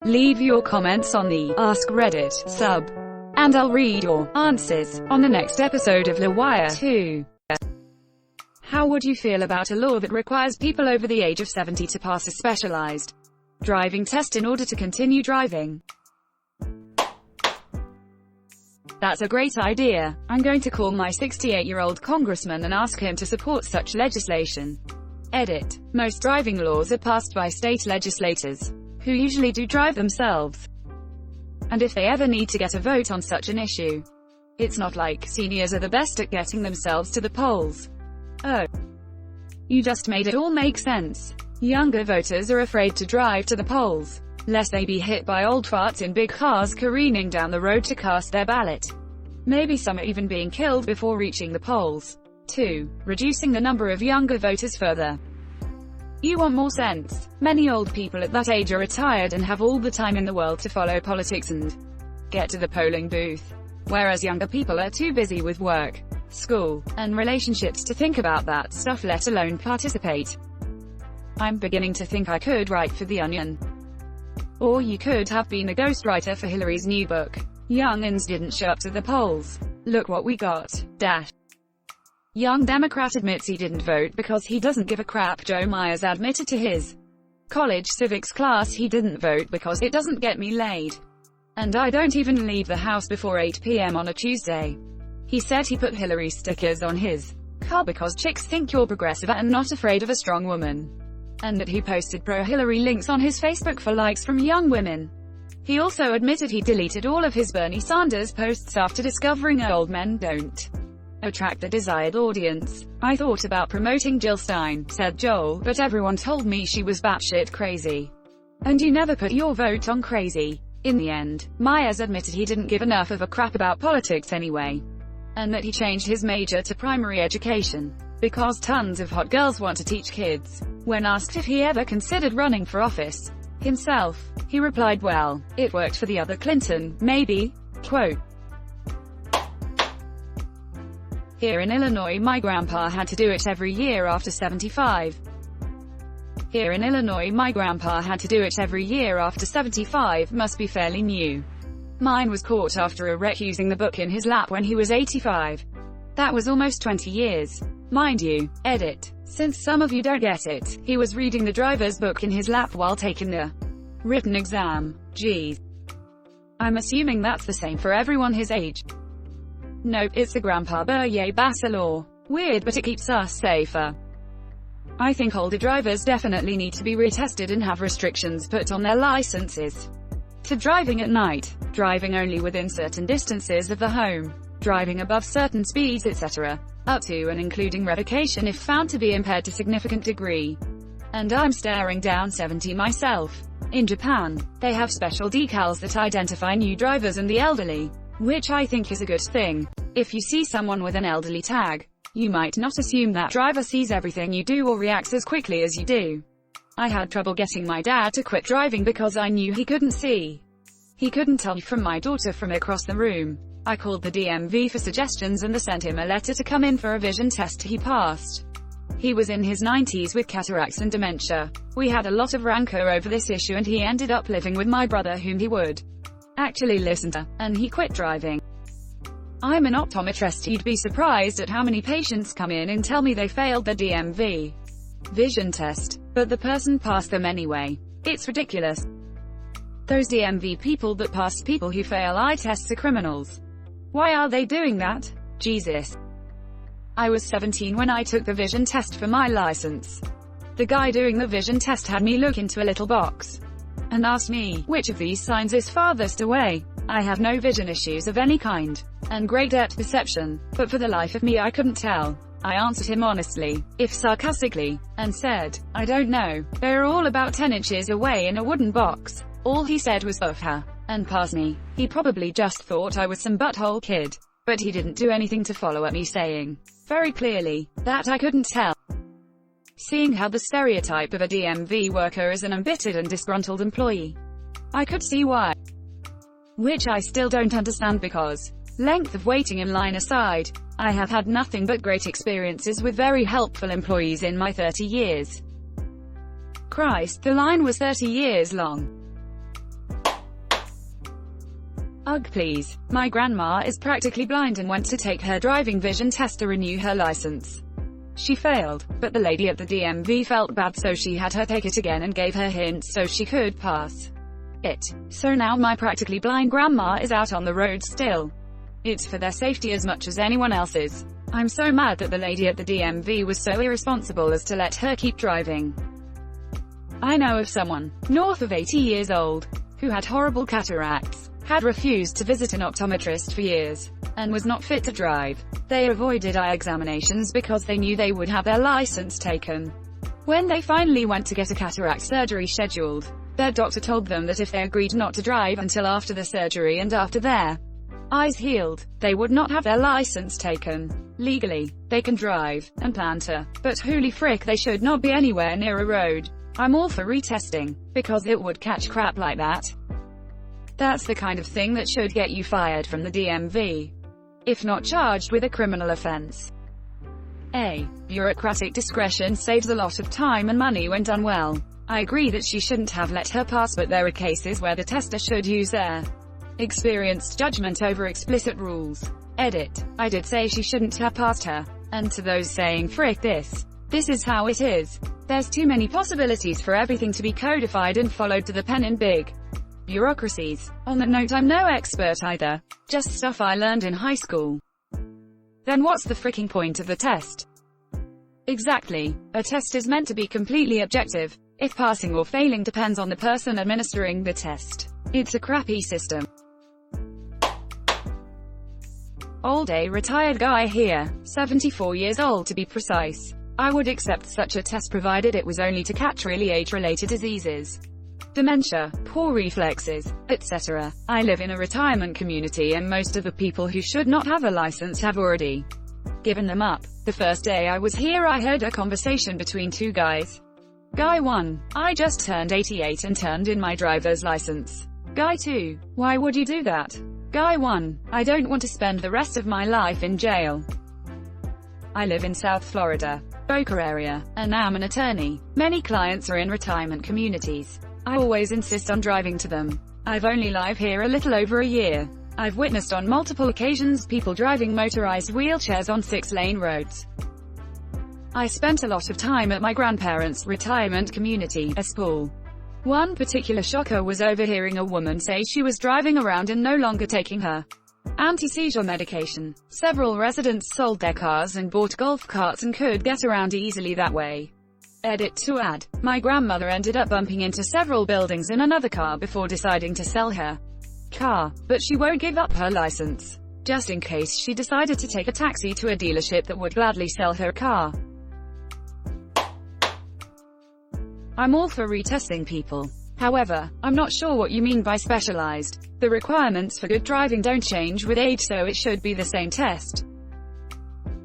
Leave your comments on the Ask Reddit sub, and I'll read your answers on the next episode of LWIAR 2. How would you feel about a law that requires people over the age of 70 to pass a specialized driving test in order to continue driving? That's a great idea. I'm going to call my 68-year-old congressman and ask him to support such legislation. Edit. Most driving laws are passed by state legislators, who usually do drive themselves. And if they ever need to get a vote on such an issue, it's not like seniors are the best at getting themselves to the polls. Oh. You just made it all make sense. Younger voters are afraid to drive to the polls, lest they be hit by old farts in big cars careening down the road to cast their ballot. Maybe some are even being killed before reaching the polls. 2. Reducing the number of younger voters further. You want more sense. Many old people at that age are retired and have all the time in the world to follow politics and get to the polling booth, whereas younger people are too busy with work, school, and relationships to think about that stuff, let alone participate. I'm beginning to think I could write for The Onion. Or you could have been a ghostwriter for Hillary's new book. Young'uns didn't show up to the polls. Look what we got. Dash. Young Democrat admits he didn't vote because he doesn't give a crap. Joe Myers admitted to his college civics class he didn't vote because it doesn't get me laid. And I don't even leave the house before 8 p.m. on a Tuesday. He said he put Hillary stickers on his car because chicks think you're progressive and not afraid of a strong woman. And that he posted pro-Hillary links on his Facebook for likes from young women. He also admitted he deleted all of his Bernie Sanders posts after discovering old men don't attract the desired audience. I thought about promoting Jill Stein, said Joel, but everyone told me she was batshit crazy. And you never put your vote on crazy. In the end, Myers admitted he didn't give enough of a crap about politics anyway, and that he changed his major to primary education because tons of hot girls want to teach kids. When asked if he ever considered running for office himself, he replied, well, it worked for the other Clinton, maybe. Quote, here in Illinois my grandpa had to do it every year after 75. Here in Illinois my grandpa had to do it every year after 75 must be fairly new. Mine was caught after a wreck using the book in his lap when he was 85. That was almost 20 years. Mind you. Edit. Since some of you don't get it, he was reading the driver's book in his lap while taking the written exam. Geez. I'm assuming that's the same for everyone his age. Nope, it's the Grandpa Bassa law. Weird, but it keeps us safer. I think older drivers definitely need to be retested and have restrictions put on their licenses. To driving at night, driving only within certain distances of the home, driving above certain speeds, etc., up to and including revocation if found to be impaired to significant degree. And I'm staring down 70 myself. In Japan, they have special decals that identify new drivers and the elderly, which I think is a good thing. If you see someone with an elderly tag, you might not assume that driver sees everything you do or reacts as quickly as you do. I had trouble getting my dad to quit driving because I knew he couldn't see. He couldn't tell from my daughter from across the room. I called the DMV for suggestions and they sent him a letter to come in for a vision test. He passed. He was in his 90s with cataracts and dementia. We had a lot of rancor over this issue and he ended up living with my brother whom he would actually listen to, and he quit driving. I'm an optometrist. You'd be surprised at how many patients come in and tell me they failed their DMV vision test, but the person passed them anyway. It's ridiculous. Those DMV people that pass people who fail eye tests are criminals. Why are they doing that? Jesus. I was 17 when I took the vision test for my license. The guy doing the vision test had me look into a little box and asked me, which of these signs is farthest away? I have no vision issues of any kind, and great depth perception, but for the life of me I couldn't tell. I answered him honestly, if sarcastically, and said, I don't know, they're all about 10 inches away in a wooden box. All he said was her, and passed me. He probably just thought I was some butthole kid, but he didn't do anything to follow up me saying, very clearly, that I couldn't tell. Seeing how the stereotype of a DMV worker is an embittered and disgruntled employee, I could see why. Which I still don't understand because, length of waiting in line aside, I have had nothing but great experiences with very helpful employees in my 30 years. Christ, the line was 30 years long. Ugh, please. My grandma is practically blind and went to take her driving vision test to renew her license. She failed, but the lady at the DMV felt bad, so she had her take it again and gave her hints so she could pass it. So now my practically blind grandma is out on the road still. It's for their safety as much as anyone else's. I'm so mad that the lady at the DMV was so irresponsible as to let her keep driving. I know of someone, north of 80 years old, who had horrible cataracts, had refused to visit an optometrist for years, and was not fit to drive. They avoided eye examinations because they knew they would have their license taken. When they finally went to get a cataract surgery scheduled, their doctor told them that if they agreed not to drive until after the surgery and after their eyes healed, they would not have their license taken. Legally, they can drive, and plan to, but holy frick, they should not be anywhere near a road. I'm all for retesting, because it would catch crap like that. That's the kind of thing that should get you fired from the DMV, if not charged with a criminal offense. A. Bureaucratic discretion saves a lot of time and money when done well. I agree that she shouldn't have let her pass, but there are cases where the tester should use their experienced judgment over explicit rules. Edit. I did say she shouldn't have passed her. And to those saying frick this is how it is. There's too many possibilities for everything to be codified and followed to the pen in big bureaucracies. On that note, I'm no expert either. Just stuff I learned in high school. Then what's the fricking point of the test? Exactly. A test is meant to be completely objective. If passing or failing depends on the person administering the test, it's a crappy system. Old A retired guy here, 74 years old to be precise. I would accept such a test provided it was only to catch really age-related diseases. Dementia, poor reflexes, etc. I live in a retirement community and most of the people who should not have a license have already given them up. The first day I was here I heard a conversation between two guys. Guy 1, I just turned 88 and turned in my driver's license. Guy 2, why would you do that? Guy 1, I don't want to spend the rest of my life in jail. I live in South Florida, Boca area, and am an attorney. Many clients are in retirement communities. I always insist on driving to them. I've only lived here a little over a year. I've witnessed on multiple occasions people driving motorized wheelchairs on 6-lane roads. I spent a lot of time at my grandparents' retirement community, a school. One particular shocker was overhearing a woman say she was driving around and no longer taking her anti-seizure medication. Several residents sold their cars and bought golf carts and could get around easily that way. Edit to add, my grandmother ended up bumping into several buildings in another car before deciding to sell her car, but she won't give up her license, just in case she decided to take a taxi to a dealership that would gladly sell her car. I'm all for retesting people. However, I'm not sure what you mean by specialized. The requirements for good driving don't change with age, so it should be the same test.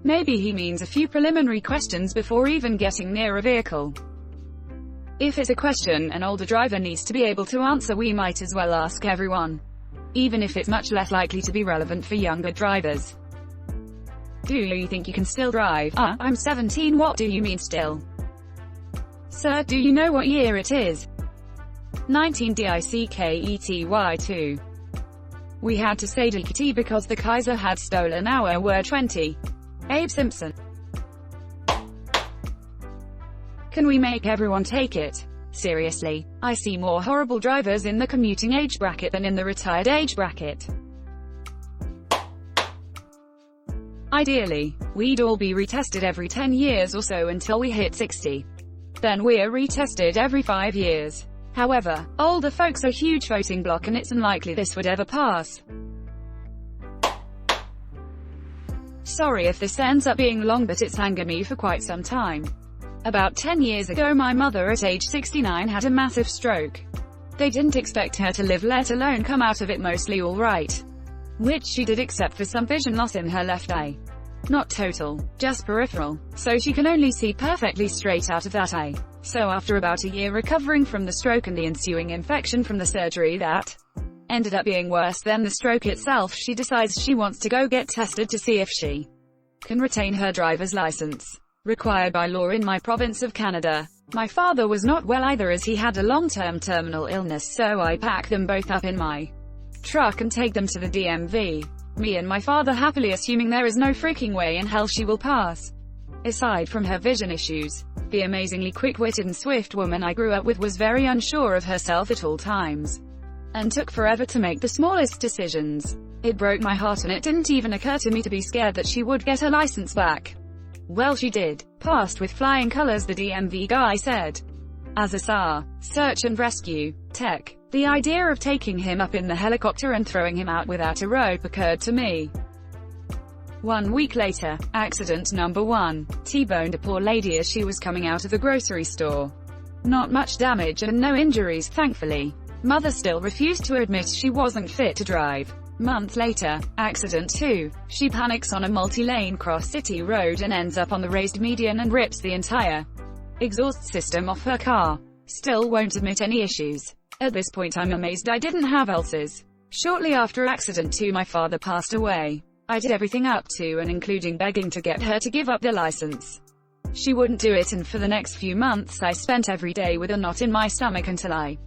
Maybe he means a few preliminary questions before even getting near a vehicle. If it's a question an older driver needs to be able to answer, we might as well ask everyone, even if it's much less likely to be relevant for younger drivers. Do you think you can still drive? I'm 17. What do you mean still? Sir, do you know what year it is? 19dickety2. We had to say dickety because the Kaiser had stolen our word 20. Abe Simpson. Can we make everyone take it? Seriously, I see more horrible drivers in the commuting age bracket than in the retired age bracket. Ideally, we'd all be retested every 10 years or so until we hit 60. Then we're retested every 5 years. However, older folks are a huge voting bloc and it's unlikely this would ever pass. Sorry if this ends up being long, but it's angered me for quite some time. About 10 years ago my mother at age 69 had a massive stroke. They didn't expect her to live, let alone come out of it mostly alright. Which she did, except for some vision loss in her left eye. Not total, just peripheral, so she can only see perfectly straight out of that eye. So after about a year recovering from the stroke and the ensuing infection from the surgery that ended up being worse than the stroke itself, she decides she wants to go get tested to see if she can retain her driver's license, required by law in my province of Canada. My father was not well either, as he had a long-term terminal illness, so I packed them both up in my truck and take them to the DMV. Me and my father happily assuming there is no freaking way in hell she will pass. Aside from her vision issues, the amazingly quick-witted and swift woman I grew up with was very unsure of herself at all times, and took forever to make the smallest decisions. It broke my heart, and it didn't even occur to me to be scared that she would get her license back. Well, she did. Passed with flying colors, the DMV guy said. As a SAR, search and rescue, tech, the idea of taking him up in the helicopter and throwing him out without a rope occurred to me. 1 week later, accident number 1, T-boned a poor lady as she was coming out of the grocery store. Not much damage and no injuries, thankfully. Mother still refused to admit she wasn't fit to drive. Month later, accident 2, she panics on a multi-lane cross-city road and ends up on the raised median and rips the entire exhaust system off her car. Still won't admit any issues. At this point I'm amazed I didn't have ulcers. Shortly after accident 2, my father passed away. I did everything up to and including begging to get her to give up the license. She wouldn't do it, and for the next few months I spent every day with a knot in my stomach until I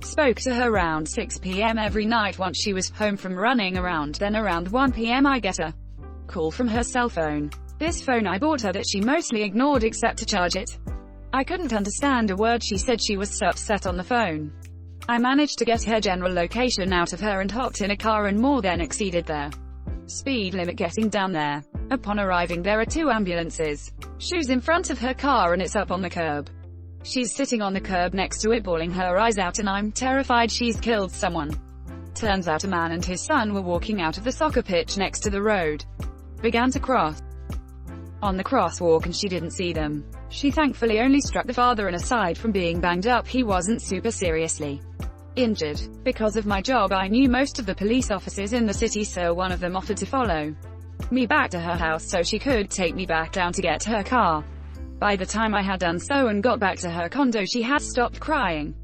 spoke to her around 6 p.m. every night once she was home from running around. Then around 1 p.m. I get a call from her cell phone. This phone I bought her that she mostly ignored except to charge it. I couldn't understand a word she said. She was so upset on the phone. I managed to get her general location out of her and hopped in a car and more than exceeded their speed limit getting down there. Upon arriving there are 2 ambulances. Shoes in front of her car and it's up on the curb. She's sitting on the curb next to it bawling her eyes out, and I'm terrified she's killed someone. Turns out a man and his son were walking out of the soccer pitch next to the road. Began to cross on the crosswalk and she didn't see them. She thankfully only struck the father, and aside from being banged up he wasn't super seriously injured. Because of my job I knew most of the police officers in the city, so one of them offered to follow me back to her house so she could take me back down to get her car. By the time I had done so and got back to her condo, she had stopped crying,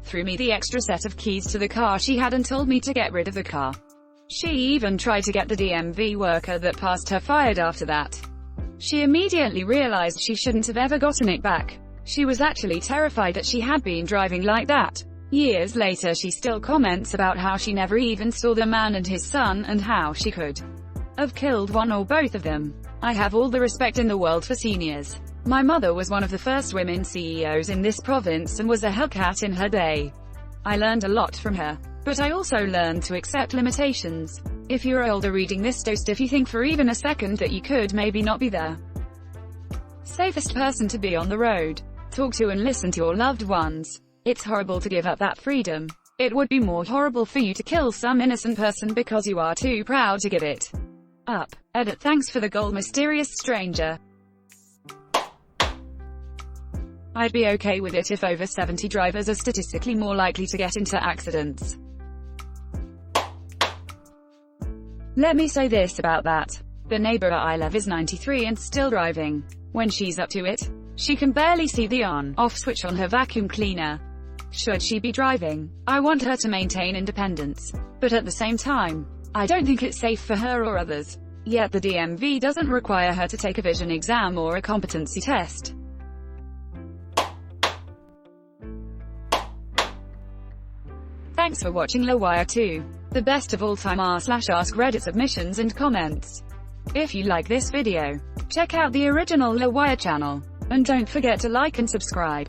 threw me the extra set of keys to the car she had and told me to get rid of the car. She even tried to get the DMV worker that passed her fired after that. She immediately realized she shouldn't have ever gotten it back. She was actually terrified that she had been driving like that. Years later she still comments about how she never even saw the man and his son, and how she could have killed one or both of them. I have all the respect in the world for seniors. My mother was one of the first women CEOs in this province and was a Hellcat in her day. I learned a lot from her. But I also learned to accept limitations. If you're older reading this, toast if you think for even a second that you could maybe not be there. Safest person to be on the road. Talk to and listen to your loved ones. It's horrible to give up that freedom. It would be more horrible for you to kill some innocent person because you are too proud to give it up. Edit. Thanks for the gold, mysterious stranger. I'd be okay with it if over 70 drivers are statistically more likely to get into accidents. Let me say this about that. The neighbor I live is 93 and still driving. When she's up to it, she can barely see the on-off switch on her vacuum cleaner. Should she be driving? I want her to maintain independence. But at the same time, I don't think it's safe for her or others. Yet the DMV doesn't require her to take a vision exam or a competency test. Thanks for watching LWIAR 2. The best of all time r/AskReddit submissions and comments. If you like this video, check out the original LWIAR channel. And don't forget to like and subscribe.